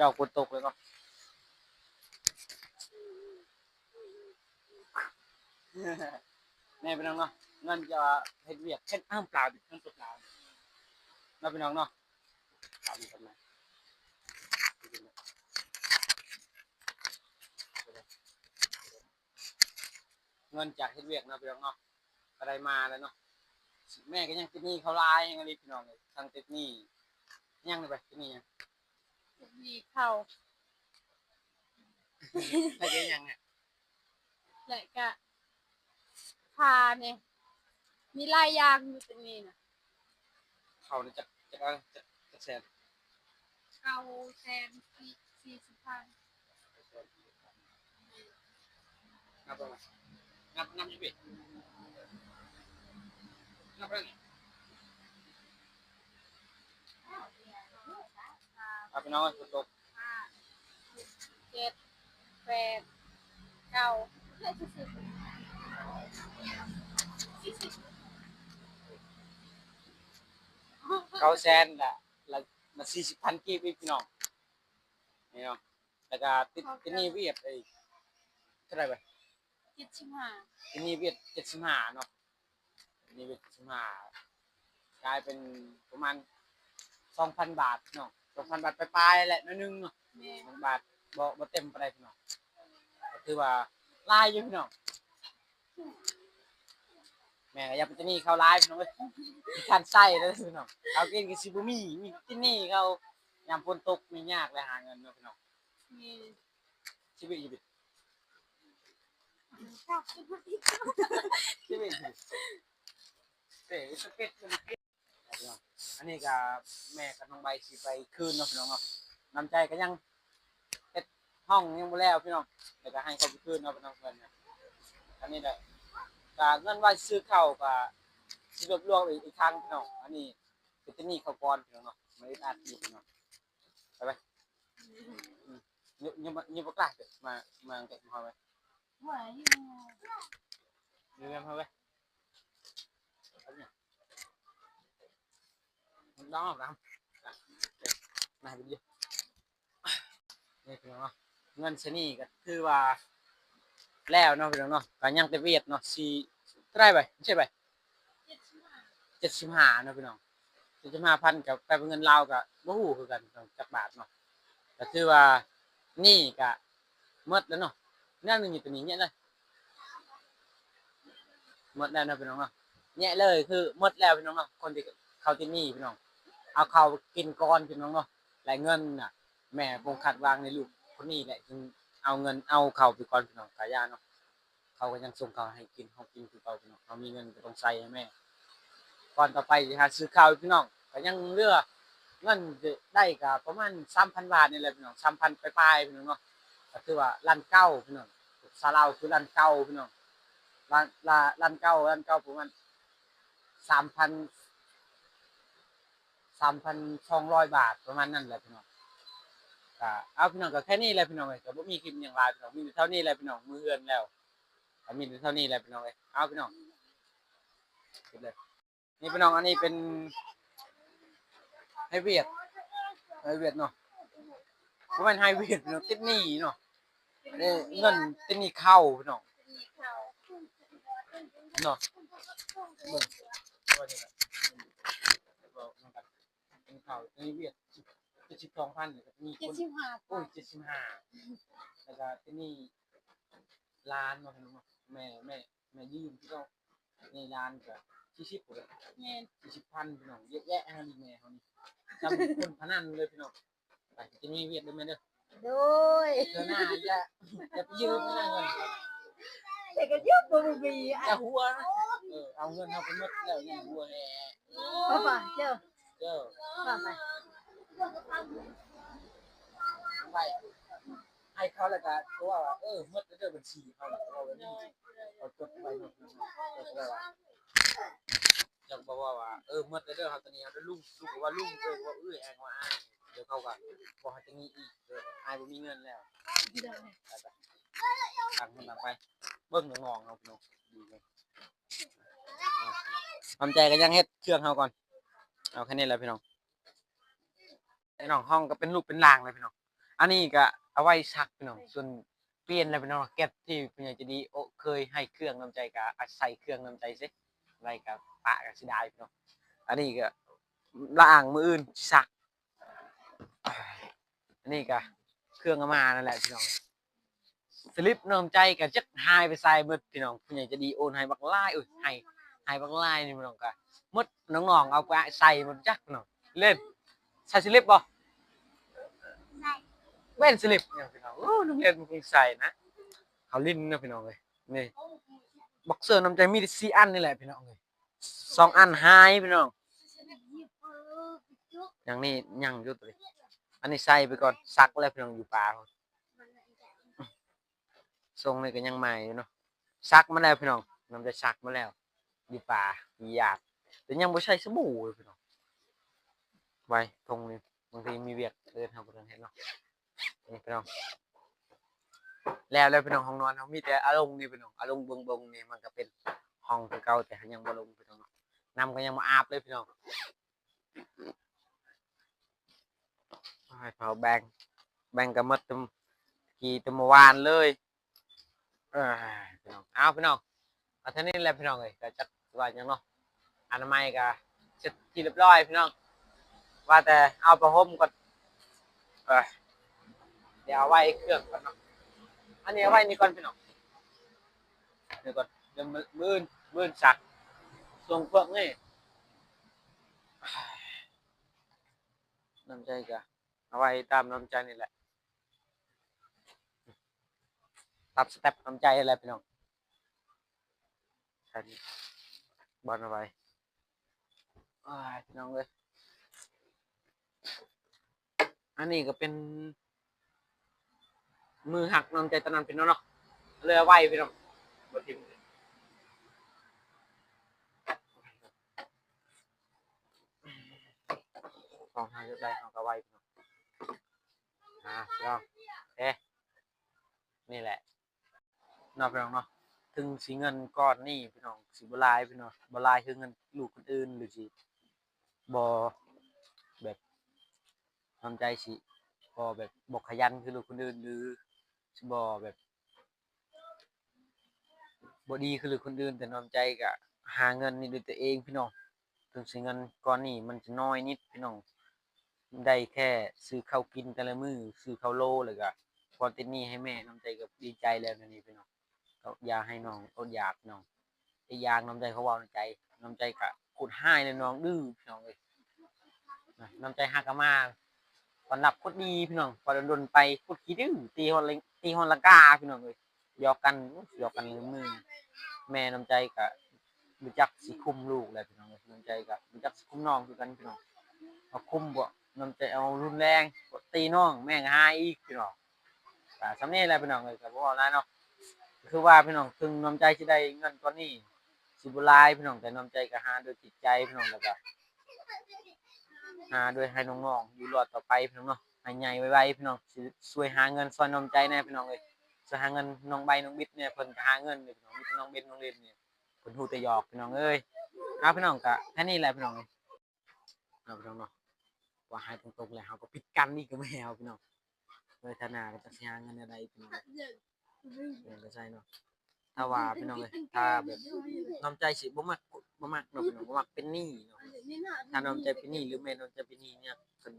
เราฝนตกเลยเนาะแม่พี่น้องเนาะเงินจะเฮ็ดเวียกเฮ็ดอ้ามปลาดิเงินตกปลาเนาะพี่น้องเนาะตามกันมาเงินจากเฮ็ดเวียกเนาะพี่น้องเนาะก็ได้มาแล้วเนาะแม่ก็ยังติดหนี้เขาหลายยังอะไรพี่น้องเลยทั้งติดหนี้ยังเลยไปติดหนี้ยังมีเข่าได้เยอะยังเนี่ยและก็พาเนี่ยมีลายยางอยู่ตรงนี้นะเขาเนี่ยจะแสนเอาแซม40,000นับไปไหมนับยี่สิบนับไปไหนเอาพี่น้องฝนตก5 7 8 9900,000ละ40,000กีบพี่น้องนี่เนาะแล้วก็ติดหนี้เวียดไอ้เท่าไหร่ไป75ติดหนี้เวียด75เนาะติดหนี้เวียด75กลายเป็นประมาณ 2,000 บาทเนาะ 2,000 บาทปลายๆแหละนิดนึงเนาะ2 บาทบ่เต็มปานใดพี่น้องก็ถือว่าหลายอยู่พี่น้องแม่ก็อย่าไปติดหนี้เขาหลายพี่น้องเอ้ยมีคันไส้เด้อพี่น้องเอากินก็สิบ่มีติดหนี้เขายามฝนตกนี่ยากเลยหาเงินเนาะพี่น้องมีชีวิตชีวิตเตะสเก็ตอันนี้ก็แม่กับน้องใบสิไปคืนเนาะพี่น้องเนาะน้ำใจก็ยังเฮ็ดห้องยังบ่แล้วพี่น้องแต่ก็ให้เขาไปคืนเนาะพี่น้องเพิ่นนะอันนี้แหละก็เงินว่าซื้อข้าวก็สิรวบรวมอีกครั้งพี่น้องอันนี้เป็นที่นี่เขาก่อนพี่น้องเนาะไม่ได้อัดอีกพี่น้องไปยังบ่กล้าเด้อมาเก็บเฮาไว้เรียนเฮาไว้น้องน้ำมาไปดินี่พี่น้องเนาะเงินชนีก็คือว่าแล้วเนาะพี่น้องเนาะก็ยังแต่เวียดเนาะ4เท่าไหร่ไปไม่ใช่ไป75เนาะพี่น้อง75,000กับกลายเป็นเงินลาวก็บ่ฮู้คือกันจักบาทเนาะก็คือว่านี่ก็หมดแล้วเนาะแนวนึงอยู่ตัวนี้เนี่ยเลยหมดแล้วเนาะพี่น้องเนาะเนี่ยเลยคือหมดแล้วพี่น้องเนาะคนที่เขาที่นี่พี่น้องเอาเขากินก่อนพี่น้องเนาะหลายเงินน่ะแม่คงคัดวางในลูกคนนี้แหละจึงเอาเงินเอาเขาไปก่อนพี่น้องกายาเนาะเขาก็ยังส่งเขาให้กินเขากินคือเขาพี่น้องเขามีเงินก็ต้องใส่ให้แม่ก่อนต่อไปหาซื้อข้าวพี่น้องก็ยังเหลือเงินได้ก็ประมาณ 3,000 บาทนี่แหละพี่น้อง 3,000 ปลายๆพี่น้องเนาะก็คือว่าร้านเก่าพี่น้องซาลาวคือร้านเก่าพี่น้องร้านเก่าประมาณ 3,000 3,200 บาทประมาณนั้นแหละพี่น้องก็เอาพี่น้องก็แค่นี้แหละพี่น้องเอ้ยก็บ่มีคลิปหยังหลายพี่น้องมีเท่านี้แหละพี่น้องมือเฮือนแล้วก็มีเท่านี้แหละพี่น้องเอ้ยเอาพี่น้องปิดเลยนี่พี่น้องอันนี้เป็นไฮเวียดเนาะบ่แม่นไฮเวียดพี่น้องติดหนี้เนาะนี่เงินติดหนี้เข้าพี่น้องเนาะเบิ่งว่านี่บอกนำกันเป็นเข้าไฮเวียด72,000นี่ก็มีคนโอ้ย75แล้วก็ที่นี่ล้านมาพี่น้องเนาะแม่ยืมพี่น้องในล้านก็40พุ่นแหละแม่น40,000พี่น้องเยอะแยะอันนี้แม่เฮานี่จำคนพนันเลยพี่น้องไปที่นี่เวียดเด้อแม่เด้อโดยเทื่อหน้าอย่าไปยืมนะเงินแต่ก็ยืมบ่มีอย่าหัวนะเอาเงินเฮาไปหมดแล้วยังหัวแฮป่ะเจ้าป่ะไปไปให้เขาแล้วก็ตัวว่าหมดแล้วเด้อบัญชีเขาแล้วเอาไว้นี่เอาจดไว้เนาะจดไว้ว่าจังบอกว่าหมดแล้วเด้อครับตอนนี้ครับลุงว่าลุงว่าแองว่าอ้ายเดี๋ยวเขาก็บ่ให้จะมีอีกอ้ายบ่มีเงินแล้วตั้งคนตั้งไปเบิ่งน้องๆเนาะพี่น้องดีเลยทำใจก็ยังเฮ็ดเครื่องเฮาก่อนเอาแค่นี้แหละพี่น้องไอ้น้องห้องก็เป็นรูปเป็นร่างเลยพี่น้อง อันนี้ก็เอาไว้ซักพี่น้องส่วนเปลี่ยนแล้วพี่น้องเก็บที่ผู้ใหญ่ใจะดีโอเคยให้เครื่องน้ำใจก็ใส่เครื่องน้ำใจซิไว้กับปะกับสิได้พี่น้องอันนี้ก็ล้างมืออื่นซักอันนี้ก็เครื่องเอามานั่นแหละพี่น้องสลิปน้ำใจก็จักหายไปใส่หมดพี่น้องผู้ใหญ่ใจะดีโอนให้บักหลายให้บักหลายนี่พี่น้องก็หมดน้องๆเอาไปใส่หมดจักพี่น้องเล่นใส่สลิปบ่แว่นสลิปเนี่ยพี่น้องโอ้น้องเล่นมันคงใส่นะเขาลิ้นนะพี่น้องเลยนี่บ็อกเซอร์น้ำใจมีแต่4อันนี่แหละพี่น้องเลย2อันหายพี่น้องอย่างนี้ยังอยู่ตัวนี้อันนี้ใส่ไปก่อนซักแล้วพี่น้องอยู่ป่าทรงนี่ก็ยังใหม่อยู่เนาะซักมาแล้วพี่น้องน้ำใจซักมาแล้วอยู่ป่าหยาดแต่ยังไม่ใช่สบู่เลยพี่น้องไว้ตรงนี้บางทีมีเวียกเดินทางบนถนนเห็นเนาะนี่พี่น้องแล้วพี่น้องห้องนอนเขามีแต่อารมณ์นี่พี่น้องอารมณ์เบิ่งนี่มันก็เป็นห้องเก่าแต่ยังบ่ลงพี่น้องน้ำก็ยังมาอาบเลยพี่น้องให้เผาแบงก็หมดกี่ตะเมื่อวานเลยพี่น้องเอาพี่น้องเอาเท่านี้แหละพี่น้องเลยก็จัดว่าอย่างเนาะอนามัยก็เสร็จที่เรียบร้อยพี่น้องว่าแต่เอาผ้าห่มก่อนเดี๋ยวเอาไว้เครื่องก่อนเนาะอันนี้เอาไว้นี่ก่อนพี่น้องเดี๋ยวก่อนเดี๋ยวมื่นสักส่งพวกนี่น้ำใจก็เอาไว้ตามน้ำใจนี่แหละตับสเต็ปน้ำใจอะไรพี่น้องใช่บอลเอาไว้พี่น้องเลยอันนี้ก็เป็นมือหักน้ำใจตอนนั้นพี่น้องเนาะเรือไว้พี่น้องบนทิมกองทางจะได้เขาก็ไว้พี่น้องพี่น้องนี่แหละนอกพี่น้องเนาะถึงสีเงินก้อนนี่พี่น้องสีบลายพี่น้องบลายคือเงินลูกคนอื่นหรือสิบอแบบทำใจสิบอแบบบกขยันคือลูกคนอื่นหรือบอแบบบอดีคือลูกคนอื่นแต่น้ำใจกะหาเงินนี่ด้วยตัวเองพี่น้องถึงสีเงินก้อนนี่มันจะน้อยนิดพี่น้องได้แค่ซื้อข้าวกินแต่ละมื้อซื้อข้าวโลเลยก็พอติดหนี้ให้แม่น้ำใจก็ดีใจแล้วนี่พี่น้องก็อยากให้น้องอดอยากน้องไอ้ยางน้ำใจเขาว่าน้ำใจกะขุดให้เลยน้องดื้อพี่น้องเลยน้ำใจหักกันมาตอนรับโคตรดีพี่น้องพอโดนไปโคตรขี้ดื้อตีฮอนลังกาพี่น้องเลยหยอกกันเลยมือแม่น้ำใจกะรู้จักสิคุมลูกเลยพี่น้องน้ำใจกะรู้จักสิคุมน้องคือกันพี่น้องเอาคุมบ่น้ำใจเอารุนแรงตีน้องแม่งหายอีกพี่น้องแต่สำเนียงอะไรพี่น้องเลยแต่พวกนั้นเนาะคือว่าพี่น้องถึงน้ำใจที่ได้เงินก้อนนี้สิบุลายพี่น้องแต่น้ำใจก็หาโดยจิตใจพี่น้องแล้วก็หาโดยให้น้องๆอยู่รอดต่อไปพี่น้องเนาะให้ใหญ่ไวๆพี่น้องช่วยหาเงินซอยน้ำใจแน่พี่น้องเลยช่วยหาเงินน้องใบน้องบิดเนี่ยเพิ่นก็หาเงินพี่น้องมีน้องเบนน้องเล่นเนี่ยเพิ่นฮู้แต่หยอกพี่น้องเอ้ยพี่น้องก็แค่นี้แหละพี่น้องพี่น้องเนาะว่าให้ตรงๆแล้วเฮาก็ปิดกันนี่ก็ไม่เอาพี่น้องเลยธนาก็จะหาเงินอะไรพี่น้องก็ใช่เนาะถ้าว่าพี่น้องเลยถ้าแบบน้ำใจสิบ่มักเนาะพี่น้องบ่มักเป็นหนี้เนาะถ้าน้ำใจเป็นหนี้หรือแม่น้ำใจเป็นหนี้เนี่ยเพิ่น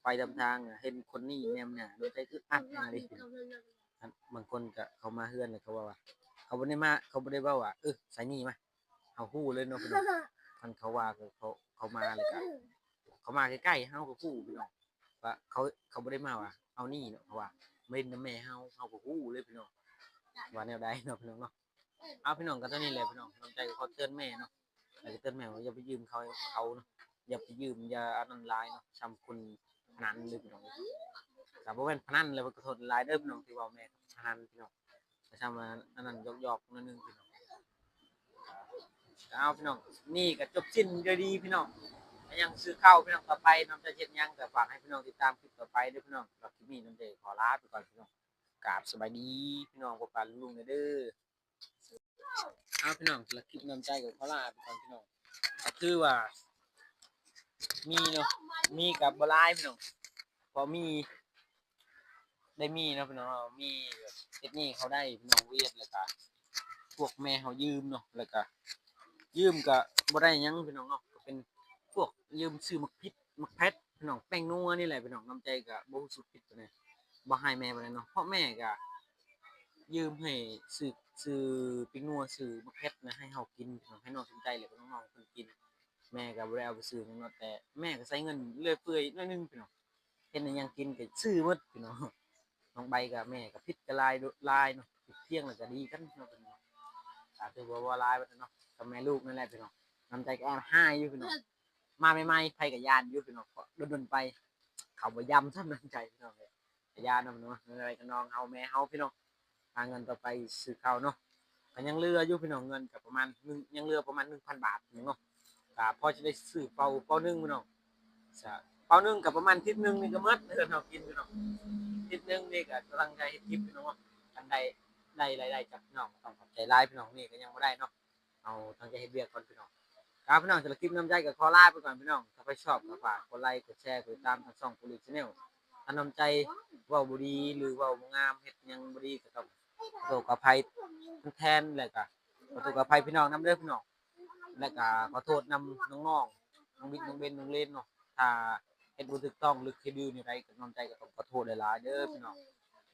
ไปตามทางเห็นคนหนี้แนมหน้าน้ำใจคืออัดอะไรบางคนก็เขามาเฮือนเลยเขาว่าเขาบ่ได้เว้าว่าใส่หนี้มาเฮาฮู้เลยเนาะพี่น้องคันเขาว่าเขามาเลยก็เขามาใกล้ๆเฮาก็ฮู้พี่น้องว่าเขาบ่ได้มาว่าเอาหนี้เนาะเพราะว่าเม่นแม่เฮาก็ฮู้เลยพี่น้องว่าแนวใดเนาะพี่น้องเนาะเอาพี่น้องก็เท่านี้แหละพี่น้องน้ำใจเขาเตือนแม่เนาะเตือนแม่ว่าอย่าไปยืมเขาเนาะอย่าไปยืมอย่าอันนั้นหลายเนาะทำคุณพนันเลยพี่น้องแต่บ่แม่นพนันเลยมันก็โทษหลายเด้อพี่น้องที่ว่าแม่พนันพี่น้องแต่ทำอันนั้นหยอกๆนิดนึงพี่น้องเอาพี่น้องนี่ก็จบสิ้นด้วยดีพี่น้องยังซื้อข้าวพี่น้องต่อไปน้ำใจเช็ดยังแต่ฝากให้พี่น้องติดตามคลิปต่อไปด้วยพี่น้องเราคลิปนี้น้ำใจขอลาไปก่อนพี่น้องกราบสบายดีพี่น้องพบกันลุงเด้อเอาพี่น้องละคลิปน้ำใจกับขอลาไปก่อนพี่น้องก็คือว่ามีเนาะมีกับบลายพี่น้องพอมี ได้มีเนาะพี่น้องเนาะมีแบบเฮ็ดหนี้เขาได้พี่น้องเวียดแล้วก็พวกแม่เขายืมเนาะแล้วก็ยืมก็บ่ได้หยังพี่น้องเนาะก็เป็นพวกยืมซื้อมักพริกมักแพตพี่น้องแป้งนัวนี่แหละพี่น้องน้ำใจก็บ่รู้สึกผิดปานใดบ่ให้แม่ปานใดเนาะเพราะแม่ก็ยืมให้ซื้อปิ้งนัวซื้อมักแพตนะให้เฮากินพี่น้องให้น้องสนใจแหละพี่น้องๆเพิ่นกินแม่ก็บ่ได้เอาไปซื้อหยังเนาะแต่แม่ก็ใช้เงินเรื่อยเปื่อยหน่อยหนึงพี่น้องเฮ็ดให้หยังกินก็ซื้อหมดพี่น้อง น้องใบกับแม่กับพิษกับลายเนาะผิดเที่ยงแล้วก็ดีกันเนาะเป็นเนาะถือว่าลายไปเนาะกับแม่ลูกนั่นแหละพี่น้องน้ำใจก็ให้อยู่พี่น้องมาใหม่ๆไผกับยานอยู่พี่น้องโดนๆไปเขาบ่ย้ำซ้ำน้ำใจพี่น้องเลยยานำเนาะอะไรกับน้องเฮาแม่เฮาพี่น้องหาเงินต่อไปซื้อข้าวเนาะก็ยังเหลืออยู่พี่น้องเงินกับประมาณยังเหลือประมาณ 1,000 บาทเนาะก็พอจะได้ซื้อเป่านึงพี่น้องเป่านึงกับประมาณทิศนึงนี่ก็หมดเดือนเฮากินพี่น้อง นิดนึงนี่ก็ตั้งใจเฮ็ดคลิปพี่น้องกันได้รายได้จากพี่น้องต้องขอบใจหลายพี่น้องนี่ก็ยังบ่ได้เนาะเอาตั้งใจเฮ็ดเวียกก่อนพี่น้องครับพี่น้องสำหรับคลิปน้ำใจก็ขอลาไปก่อนพี่น้องถ้าใครชอบก็ฝากกดไลค์กดแชร์กดติดตามทางช่อง Police Channel ถ้าน้ำใจเว้าบ่ดีหรือเว้าบ่งามเฮ็ดหยังบ่ดีก็ต้องขอโทษขออภัยแทนแล้วก็ขอโทษขออภัยพี่น้องนำเด้อพี่น้องแล้วก็ขอโทษนำน้องๆน้องบิ๊กน้องเบนน้องเลนเนาะถ้าเฮ็ดบ่ถูกต้องหรือเฮ็ดดื้อนี่ใดก็น้ำใจก็ต้องขอโทษหลายๆเด้อพี่น้อง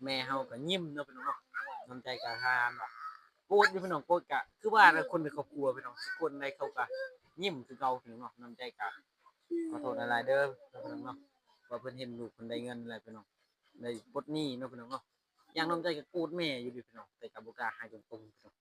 แม่เฮาก็ยิ้มเนาะพี่น้องเนาะน้ำใจก็หามว่ะโกรธอยู่พี่น้องโกรธก็คือว่านะคนในครอบครัวพี่น้องทุกคนในเขาก็ยิ้มคือเก่าพี่น้องเนาะน้ำใจก็ขอโทษหลายๆเด้อพี่น้องเนาะว่าเพิ่นเห็นลูกเพิ่นได้เงินแล้วพี่น้องได้ปลดหนี้เนาะพี่น้องเนาะอย่างน้ำใจก็โกรธแม่อยู่ดิพี่น้องแต่ก็บ่กล้าให้ตรงๆพี่น้อง